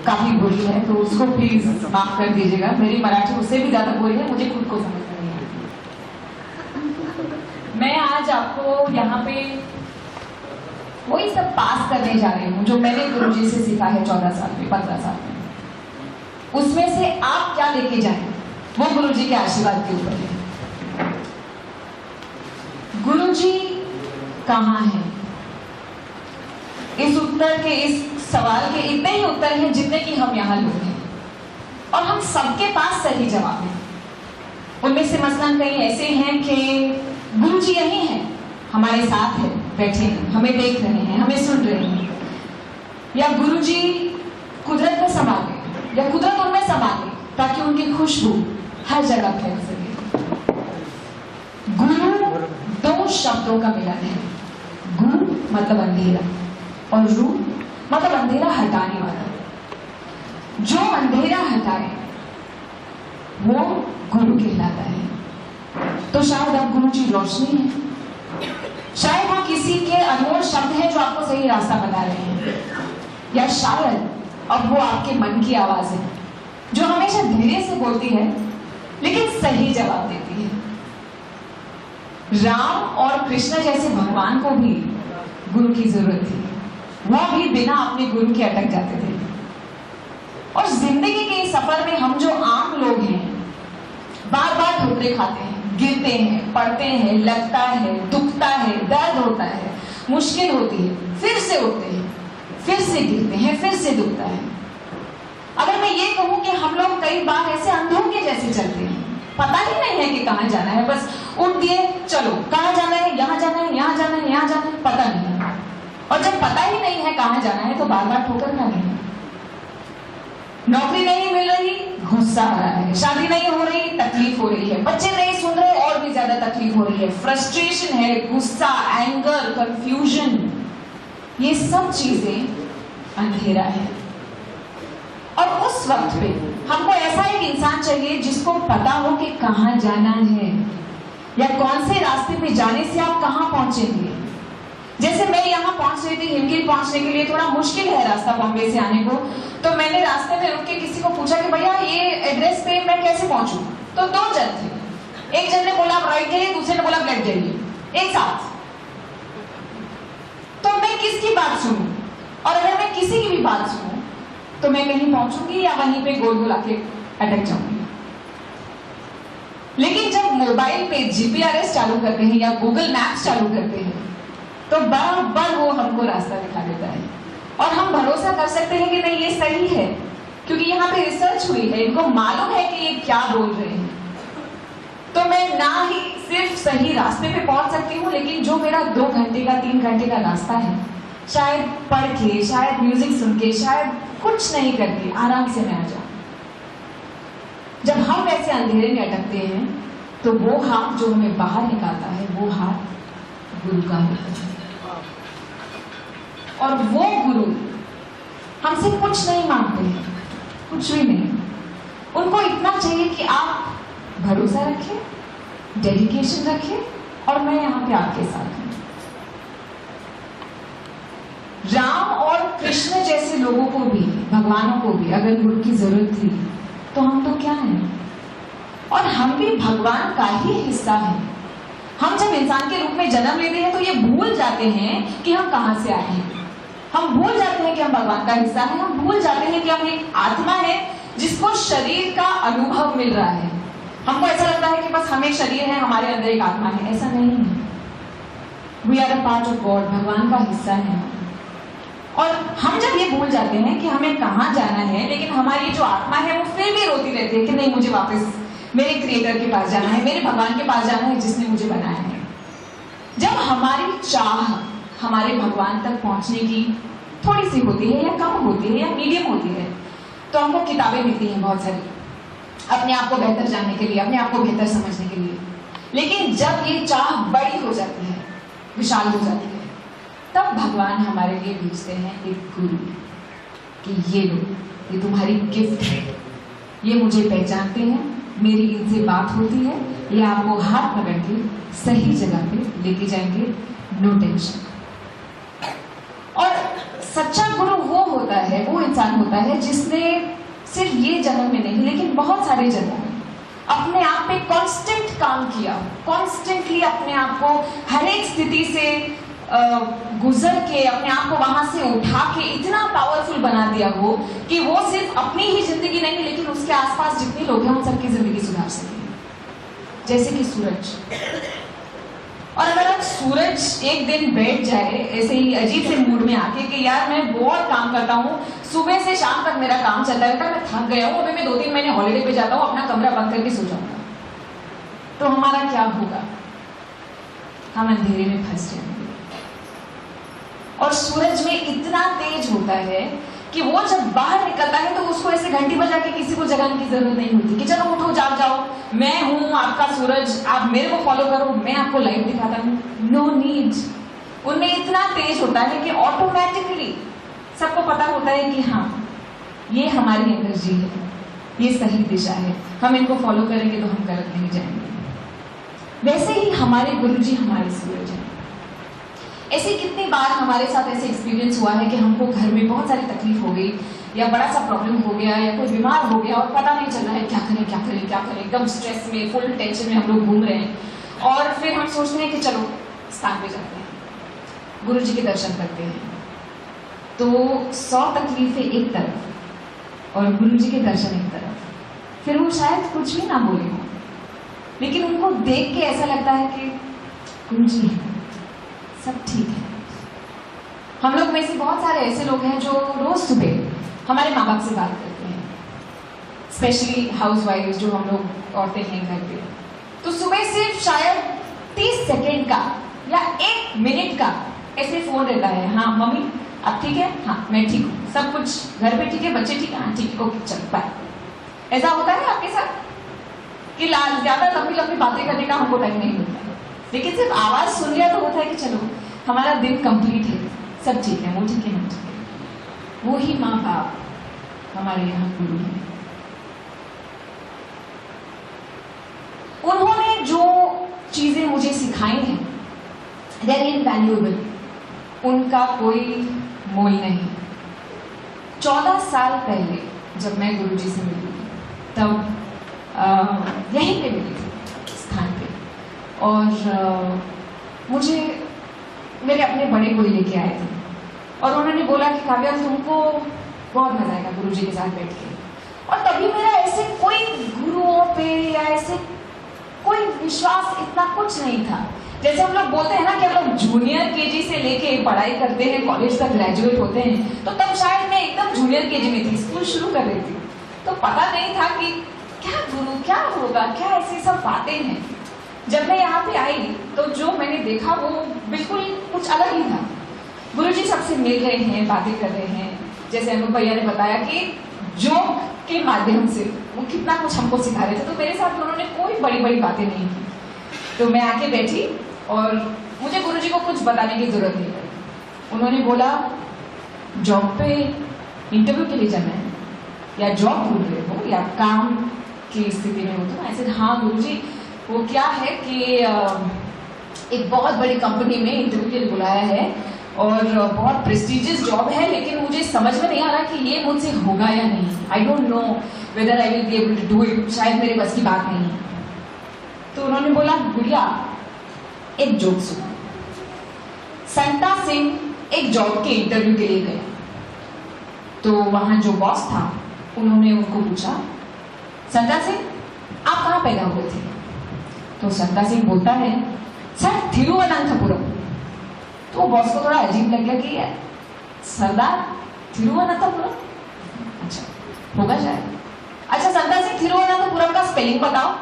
काफी बुरी है, तो उसको प्लीज माफ कर दीजिएगा। मेरी मराठी उससे भी ज्यादा बुरी है, मुझे खुद को समझ नहीं आती। मैं आज आपको यहाँ पे वही सब पास करने जा रही हूँ जो मैंने गुरुजी से सीखा है 14 साल में, 15 साल में। उसमें से आप क्या लेके जाएं वो गुरुजी के आशीर्वाद के ऊपर है। गुरुजी कहाँ है? इस उत्तर के, इस सवाल के इतने ही उत्तर हैं जितने कि हम यहाँ लोग हैं, और हम सबके पास सही जवाब है। उनमें से मसलन कई ऐसे हैं कि गुरुजी यही हैं, हमारे साथ है, बैठे हैं, हमें देख रहे हैं, हमें सुन रहे हैं, या गुरुजी कुदरत में समा गए या कुदरत उनमें समा गई ताकि उनकी खुशबू हर जगह फैल सके। गुरु दो शब्दों का मिलन है। गुरु मतलब अंधेरा और रू मतलब अंधेरा हटाने वाला। जो अंधेरा हटाए वो गुरु कहलाता है। तो शायद अब गुरु जी रोशनी है, शायद वो किसी के अनमोल शब्द हैं जो आपको सही रास्ता बता रहे हैं, या शायद अब वो आपके मन की आवाज है जो हमेशा धीरे से बोलती है लेकिन सही जवाब देती है। राम और कृष्ण जैसे भगवान को भी गुरु की जरूरत थी, वो भी बिना अपने गुरु के अटक जाते थे। और जिंदगी के इस सफर में हम जो आम लोग हैं, बार बार ठोकरे खाते हैं, गिरते हैं, पड़ते हैं, लगता है, दुखता है, दर्द होता है, मुश्किल होती है, फिर से उठते हैं, फिर से गिरते हैं, फिर से दुखता है। अगर मैं ये कहूं कि हम लोग कई बार ऐसे अंधों के जैसे चलते हैं, पता ही नहीं है कि कहां जाना है, बस उठ दिए चलो, कहां जाना है, यहां जाना है, यहां जाना है, यहां जाना है, पता नहीं है। और जब पता ही नहीं है कहां जाना है तो बार बार ठोकर खा रहे हैं। नौकरी नहीं मिल रही, गुस्सा आ रहा है, शादी नहीं हो रही, तकलीफ हो रही है, बच्चे नहीं सुन रहे, और भी ज्यादा तकलीफ हो रही है, फ्रस्ट्रेशन है, गुस्सा, एंगर, कंफ्यूजन, ये सब चीजें अंधेरा है। और उस वक्त पे हमको ऐसा एक इंसान चाहिए जिसको पता हो कि कहां जाना है या कौन से रास्ते पे जाने से आप कहां पहुंचेंगे। जैसे मैं यहाँ पहुंच रही थी, हिमगिर पहुंचने के लिए थोड़ा मुश्किल है रास्ता बॉम्बे से आने को, तो मैंने रास्ते में रुक के किसी को पूछा कि भैया ये एड्रेस पे मैं कैसे पहुंचूं। तो दो जन थे, एक जन ने बोला आप राइट जाइए, दूसरे ने बोला लेफ्ट जाइए, एक साथ। तो मैं किसकी बात सुनूं? और अगर मैं किसी की भी बात सुनूं तो मैं कहीं पहुंचूंगी या वहीं पे गोल गोल आके अटक जाऊंगी। लेकिन जब मोबाइल पे जीपीआरएस चालू करते हैं या गूगल मैप्स चालू करते हैं तो बराबर वो हमको रास्ता दिखा देता है, और हम भरोसा कर सकते हैं कि नहीं ये सही है, क्योंकि यहाँ पे रिसर्च हुई है, इनको मालूम है कि ये क्या बोल रहे हैं। तो मैं ना ही सिर्फ सही रास्ते पे पहुंच सकती हूँ, लेकिन जो मेरा 2 घंटे का 3 घंटे का रास्ता है, शायद पढ़ के, शायद म्यूजिक सुन के, शायद कुछ नहीं करके आराम से मैं आ जाऊं। जब हम ऐसे अंधेरे में अटकते हैं तो वो हाथ जो हमें बाहर निकालता है वो हाथ गुरु का होता है। और वो गुरु हमसे कुछ नहीं मांगते हैं, कुछ भी नहीं। उनको इतना चाहिए कि आप भरोसा रखें, डेडिकेशन रखें, और मैं यहाँ पे आपके साथ हूं। राम और कृष्ण जैसे लोगों को भी, भगवानों को भी अगर गुरु की जरूरत थी तो हम तो क्या हैं? और हम भी भगवान का ही हिस्सा हैं। हम जब इंसान के रूप में जन्म लेते हैं तो ये भूल जाते हैं कि हम कहां से आए हैं। हम भूल जाते हैं कि हम भगवान का हिस्सा हैं। हम भूल जाते हैं कि हम एक आत्मा है जिसको शरीर का अनुभव मिल रहा है। हमको ऐसा लगता है कि बस हम एक शरीर है, हमारे अंदर एक आत्मा है। ऐसा नहीं है। We are a part of God, भगवान का हिस्सा है। और हम जब ये भूल जाते हैं कि हमें कहां जाना है, लेकिन हमारी जो आत्मा है वो फिर भी रोती रहती है कि नहीं, मुझे वापस मेरे क्रिएटर के पास जाना है, मेरे भगवान के पास जाना है जिसने मुझे बनाया है। जब हमारी चाह हमारे भगवान तक पहुंचने की थोड़ी सी होती है, या कम होती है, या मीडियम होती है, तो हमको किताबें मिलती हैं बहुत सारी अपने आप को बेहतर जानने के लिए, अपने आप को बेहतर समझने के लिए। लेकिन जब ये चाह बड़ी हो जाती है, विशाल हो जाती है, तब भगवान हमारे लिए भेजते हैं एक गुरु कि ये लो, ये तुम्हारी गिफ्ट है, ये मुझे पहचानते हैं, मेरी इनसे बात होती है, ये आपको हाथ पकड़ के सही जगह पे लेके जाएंगे, नो टेंशन। और सच्चा गुरु वो होता होता है, वो इंसान होता है जिसने सिर्फ ये जन्म में नहीं लेकिन बहुत सारे जन्मों में अपने आप पे कांस्टेंट काम किया, कॉन्स्टेंटली अपने आप को हर एक स्थिति से गुजर के अपने आप को वहां से उठा के इतना पावरफुल बना दिया हो कि वो सिर्फ अपनी ही जिंदगी नहीं लेकिन उसके आसपास जितने लोग हैं उन सबकी जिंदगी सुधार सके। जैसे कि सूरज। और अगर अब सूरज एक दिन बैठ जाए ऐसे ही अजीब से मूड में आके कि यार मैं बहुत काम करता हूँ, सुबह से शाम तक मेरा काम चलता रहता है, मैं थक गया हूँ, अभी मैं 2-3 महीने हॉलीडे पे जाता हूँ, अपना कमरा बंद करके सो जाऊंगा, तो हमारा क्या होगा? हम अंधेरे में फंस जाएंगे। और सूरज में इतना तेज होता है कि वो जब बाहर निकलता है तो उसको ऐसे घंटी बजा के किसी को जगाने की जरूरत नहीं होती कि चलो उठो जाग जाओ, मैं हूं आपका सूरज, आप मेरे को फॉलो करो, मैं आपको लाइट दिखाता हूं। No need. उनमें इतना तेज होता है कि ऑटोमेटिकली सबको पता होता है कि हाँ ये हमारी एनर्जी है, ये सही दिशा है, हम इनको फॉलो करेंगे तो हम गलत नहीं जाएंगे। वैसे ही हमारे गुरुजी हमारे सूरज हैं। ऐसे कितनी बार हमारे साथ ऐसे एक्सपीरियंस हुआ है कि हमको घर में बहुत सारी तकलीफ हो गई या बड़ा सा प्रॉब्लम हो गया या कोई बीमार हो गया और पता नहीं चल रहा है क्या करें क्या करें क्या करें, एकदम स्ट्रेस में फुल टेंशन में हम लोग घूम रहे हैं और फिर हम सोचते हैं कि चलो स्थान पे जाते हैं, गुरु जी के दर्शन करते हैं। तो 100 तकलीफें एक तरफ और गुरु जी के दर्शन एक तरफ, फिर वो शायद कुछ भी ना बोले हो लेकिन उनको देख के ऐसा लगता है कि गुरु जी सब ठीक है। हम लोग में से बहुत सारे ऐसे लोग हैं जो रोज सुबह हमारे माँ बाप से बात करते हैं, स्पेशली हाउसवाइफ जो हम लोग औरतें हैं घर पे, तो सुबह सिर्फ शायद 30 सेकेंड का या 1 मिनट का ऐसे फोन रहता है, हाँ मम्मी आप ठीक है, हाँ मैं ठीक हूँ, सब कुछ घर पे ठीक है, बच्चे ठीक है, हाँ ठीक है, ओके चलो बाय। ऐसा होता है आपके साथ कि ज्यादा लंबी लंबी बातें करने का हमको टाइम नहीं मिलता, लेकिन सिर्फ आवाज सुन लिया तो होता है कि चलो हमारा दिन कंप्लीट है, सब ठीक है, वो ठीक है, हम ठीक है। वो ही माँ बाप हमारे यहाँ गुरु हैं। उन्होंने जो चीजें मुझे सिखाई हैं they are invaluable, उनका कोई मोल नहीं। 14 साल पहले जब मैं गुरु जी से मिली तब यहीं पे मिली थी स्थान पे, और मुझे मेरे अपने बड़े कोई लेके आए थे और उन्होंने बोला कि काव्या तुमको बहुत मजा आएगा गुरु जी के साथ बैठ के। और तभी मेरा ऐसे कोई गुरुओं पे या ऐसे कोई विश्वास इतना कुछ नहीं था। जैसे हम लोग बोलते हैं ना कि हम लोग जूनियर केजी से लेके पढ़ाई करते हैं, कॉलेज तक ग्रेजुएट होते हैं, तो तब शायद मैं एकदम जूनियर केजी में थी, स्कूल शुरू कर रही थी, तो पता नहीं था कि क्या गुरु क्या होगा, क्या ऐसी सब बातें हैं। जब मैं यहाँ पे आई तो जो मैंने देखा वो बिल्कुल कुछ अलग ही था। गुरुजी सबसे मिल रहे हैं, बातें कर रहे हैं, जैसे अनुभव भैया ने बताया कि जोक के माध्यम से वो कितना कुछ हमको सिखा रहे थे। तो मेरे साथ उन्होंने कोई बड़ी बड़ी बातें नहीं की, तो मैं आके बैठी और मुझे गुरुजी को कुछ बताने की जरूरत नहीं पड़ी। उन्होंने बोला जॉब पे इंटरव्यू के लिए जाना है या जॉब ढूंढ रहे हो या काम की स्थिति में हो, तो ऐसे हाँ गुरुजी वो क्या है कि एक बहुत बड़ी कंपनी में इंटरव्यू के लिए बुलाया है और बहुत प्रेस्टिजियस जॉब है, लेकिन मुझे समझ में नहीं आ रहा कि ये मुझसे होगा या नहीं। I don't know whether I will be able to do it, शायद मेरे बस की बात नहीं है। तो उन्होंने बोला गुड़िया एक जोक सुनो। संता सिंह एक जॉब के इंटरव्यू के लिए गया, तो वहां जो बॉस था उन्होंने उनको पूछा संता सिंह आप कहाँ पैदा हुए थे? तो संता सिंह बोलता है सर थिरुवनंतपुरम। तो बॉस को थोड़ा अजीब लग गया कि सरदार थिरुवनंतपुरम, अच्छा होगा शायद। अच्छा संता सिंह थिरुवनंतपुरम का स्पेलिंग बताओ।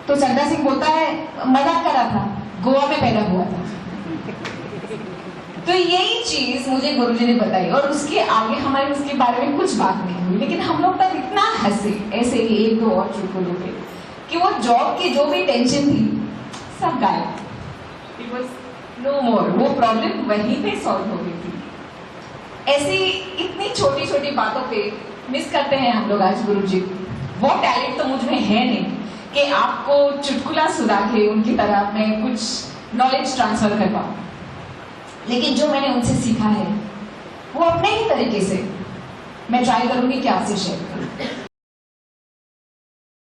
तो संता सिंह बोलता है मजाक कर रहा था, गोवा में पैदा हुआ था। तो यही चीज मुझे गुरुजी ने बताई और उसके आगे हमारे उसके बारे में कुछ बात नहीं हुई, लेकिन हम लोग तब इतना हंसे ऐसे ही 1-2 और चुटकुलों पे कि वो जॉब की जो भी टेंशन थी सब गायब, इट वाज नो मोर, वो प्रॉब्लम वहीं पे सॉल्व हो गई थी। ऐसी इतनी छोटी छोटी बातों पे मिस करते हैं हम लोग आज गुरुजी। वो टैलेंट तो मुझ में है नहीं कि आपको चुटकुला सुना के उनकी तरह मैं कुछ नॉलेज ट्रांसफर कर पाऊं, लेकिन जो मैंने उनसे सीखा है वो अपने ही तरीके से मैं ट्राई करूंगी कि आपसे शेयर करूं।